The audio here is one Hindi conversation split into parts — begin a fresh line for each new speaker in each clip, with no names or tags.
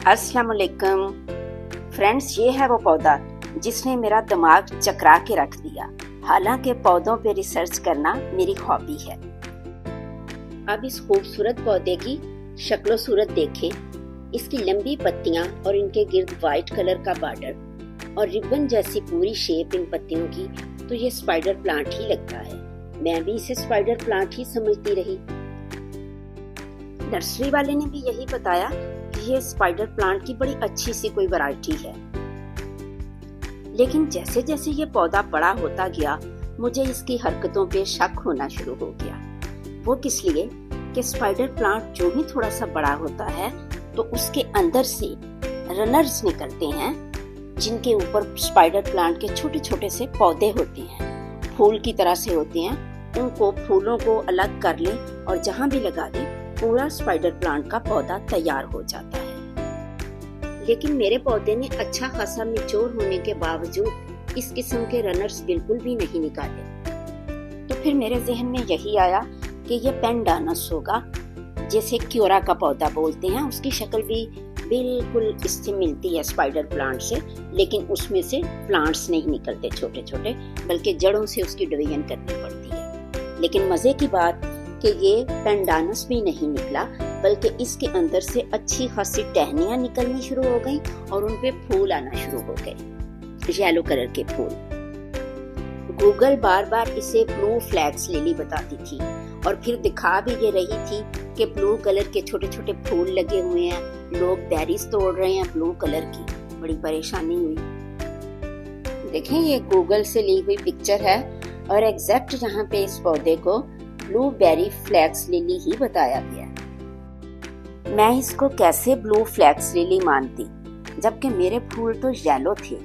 अस्सलाम वालेकुम फ्रेंड्स, ये है वो पौधा जिसने मेरा दिमाग चकरा के रख दिया। हालांकि पौधों पे रिसर्च करना मेरी हॉबी है। अब इस खूबसूरत पौधे की शक्लो सूरत देखें। इसकी लंबी पत्तियां और इनके गिर्द वाइट कलर का बॉर्डर और रिबन जैसी पूरी शेप इन पत्तियों की, तो ये स्पाइडर प्लांट ही लगता है। मैं भी इसे स्पाइडर प्लांट ही समझती रही। नर्सरी वाले ने भी यही बताया कि ये स्पाइडर प्लांट की बड़ी अच्छी सी कोई वैरायटी है। लेकिन जैसे जैसे ये पौधा बड़ा होता गया, मुझे इसकी हरकतों पे शक होना शुरू हो गया। वो किस लिए कि स्पाइडर प्लांट जो ही थोड़ा सा बड़ा होता है तो उसके अंदर से रनर्स निकलते हैं, जिनके ऊपर स्पाइडर प्लांट के छोटे छोटे से पौधे होते हैं, फूल की तरह से होते हैं। उनको फूलों को अलग कर लें और जहाँ भी लगा दें, पूरा स्पाइडर प्लांट का पौधा तैयार हो जाता है। लेकिन मेरे पौधे ने अच्छा खासा मैच्योर होने के बावजूद इस किस्म के रनर्स बिल्कुल भी नहीं निकाले। तो फिर मेरे जहन में यही आया कि ये पेंडानस होगा, जैसे क्योरा का पौधा बोलते हैं। उसकी शक्ल भी बिल्कुल इससे मिलती है स्पाइडर प्लांट से, लेकिन उसमें से प्लांट्स नहीं निकलते छोटे छोटे, बल्कि जड़ों से उसकी डिवीजन करनी पड़ती है। लेकिन मजे की बात कि ये पेंडानस भी नहीं निकला, बल्कि इसके अंदर से अच्छी खासी टहनियां निकलनी शुरू हो गई और उन पे फूल आना शुरू हो गए, येलो कलर के फूल। गूगल बार बार इसे ब्लू फ्लैक्स लिली बताती थी और फिर दिखा भी ये रही थी कि ब्लू कलर के छोटे छोटे फूल लगे हुए हैं, लोग बेरीज तोड़ रहे हैं ब्लू कलर की। बड़ी परेशानी हुई। देखें, ये गूगल से ली हुई पिक्चर है और एग्जैक्ट यहाँ पे इस पौधे को ब्लूबेरी फ्लैक्स लिली ही बताया गया। मैं इसको कैसे ब्लू फ्लैक्स लिली मानती, जबकि मेरे फूल तो येलो थे।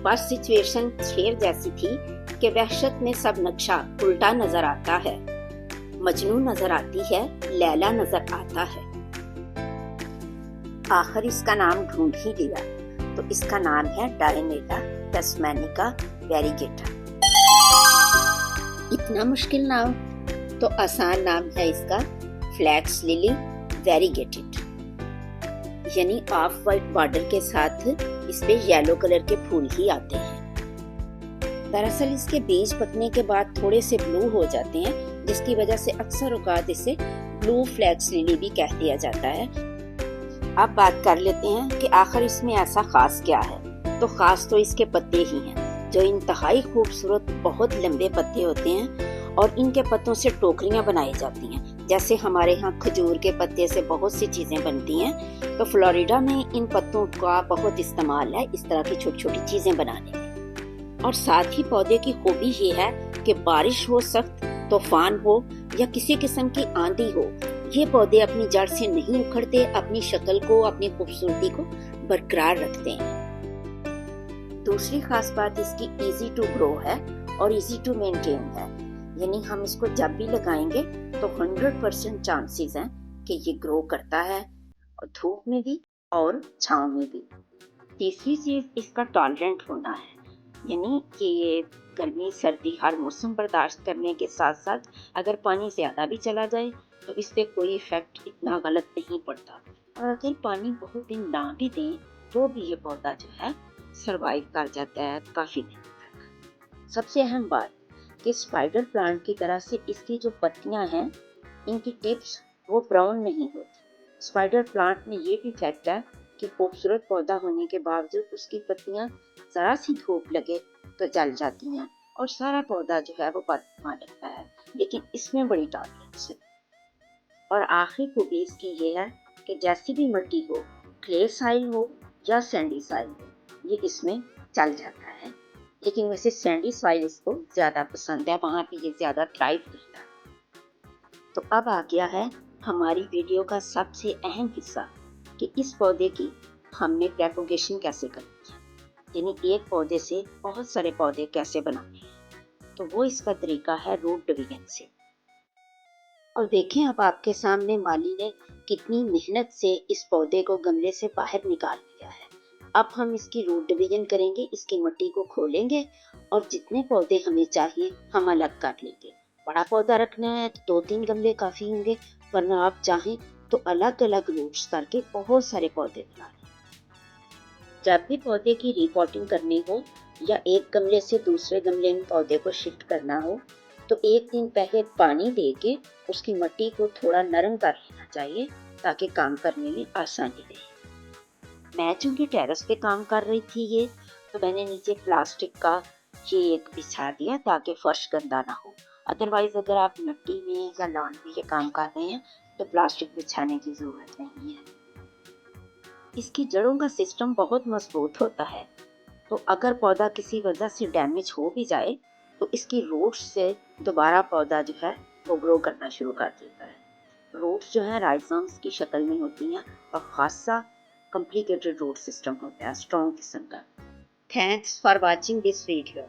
बस सिचुएशन शेर जैसी थी कि वहशत में सब नक्शा उल्टा नजर आता है। मजनू नजर आती है, लैला नजर आता है। आखिर इसका नाम ढूंढ ही लिया, तो इसका नाम है डायनेटा तस्मैनिका वेरीगेटा। इतना मुश्किल नाम? तो आसान नाम है इसका फ्लैक्स लिली वेरीगेटेड, यानी ऑफ वाइट बॉर्डर के साथ इस पे येलो कलर के फूल ही आते हैं। दरअसल इसके बीज पकने के बाद थोड़े से ब्लू हो जाते हैं, जिसकी वजह से अक्सर औकात इसे ब्लू फ्लैक्स लिली भी कह दिया जाता है। अब बात कर लेते हैं कि आखिर इसमें ऐसा खास क्या है। तो खास तो इसके पत्ते ही हैं, जो इंतहाई खूबसूरत बहुत लंबे पत्ते होते हैं और इनके पत्तों से टोकरियां बनाई जाती हैं। जैसे हमारे यहाँ खजूर के पत्ते से बहुत सी चीजें बनती हैं, तो फ्लोरिडा में इन पत्तों का बहुत इस्तेमाल है इस तरह की छोटी छोटी चीजें बनाने में। और साथ ही पौधे की खूबी ये है कि बारिश हो, सख्त तूफान हो या किसी किस्म की आंधी हो, ये पौधे अपनी जड़ से नहीं उखड़ते, अपनी शक्ल को, अपनी खूबसूरती को बरकरार रखते हैं। दूसरी खास बात इसकी इजी टू ग्रो है और इजी टू मेंटेन है, यानी हम इसको जब भी लगाएंगे तो 100% चांसेस हैं कि ये ग्रो करता है, और धूप में भी और छांव में भी। तीसरी चीज इसका टॉलरेंट होना है, यानी कि ये गर्मी सर्दी हर मौसम बर्दाश्त करने के साथ साथ अगर पानी ज्यादा भी चला जाए तो इससे कोई इफेक्ट इतना गलत नहीं पड़ता। और अगर पानी बहुत दिन ना भी दें तो भी ये पौधा जो है सरवाइव कर जाता है काफी दिन तक। सबसे अहम बात कि स्पाइडर प्लांट की तरह से इसकी जो पत्तियां हैं, इनकी टिप्स वो ब्राउन नहीं होती। स्पाइडर प्लांट में ये भी फैक्ट है कि खूबसूरत पौधा होने के बावजूद उसकी पत्तियां जरा सी धूप लगे तो जल जाती हैं और सारा पौधा जो है वो बदबू लगता है। लेकिन इसमें बड़ी टॉलरेंस है। और आखिरी खूबी इसकी ये है कि जैसी भी मिट्टी हो, क्ले साइल हो या सैंडी साइल हो, ये इसमें चल जाता है। लेकिन वैसे सैंडी सॉइल इसको ज्यादा पसंद है, वहां पे ये ज्यादा थ्राइव करता है। तो अब आ गया है हमारी वीडियो का सबसे अहम हिस्सा कि इस पौधे की हमने प्रोपगेशन कैसे करनी है, यानी एक पौधे से बहुत सारे पौधे कैसे बनाने हैं। तो वो इसका तरीका है रूट डिवीजन से। और देखें, अब आपके सामने माली ने कितनी मेहनत से इस पौधे को गमले से बाहर निकाल लिया है। अब हम इसकी रूट डिवीजन करेंगे, इसकी मिट्टी को खोलेंगे और जितने पौधे हमें चाहिए हम अलग कर लेंगे। बड़ा पौधा रखना है तो 2-3 गमले काफी होंगे, वरना आप चाहें तो अलग अलग रूट्स करके बहुत सारे पौधे बना लें। जब भी पौधे की रिपोर्टिंग करनी हो या एक गमले से दूसरे गमले में पौधे को शिफ्ट करना हो तो एक दिन पहले पानी देके उसकी मिट्टी को थोड़ा नरम कर लेना चाहिए ताकि काम करने में आसानी रहे। मैं चूंकि टेरेस पे काम कर रही थी ये, तो मैंने नीचे प्लास्टिक का ये एक बिछा दिया ताकि फर्श गंदा ना हो। अदरवाइज अगर आप मिट्टी में या लॉन में ये काम कर रहे हैं तो प्लास्टिक बिछाने की जरूरत नहीं है। इसकी जड़ों का सिस्टम बहुत मजबूत होता है, तो अगर पौधा किसी वजह से डैमेज हो भी जाए तो इसकी रूट्स से दोबारा पौधा जो है वो ग्रो करना शुरू कर देता है। रूट्स जो है राइजोम्स की शक्ल में होती हैं और खासा कॉम्प्लिकेटेड रूट सिस्टम होता है, स्ट्रॉन्ग किस्म का। Thanks for watching this video.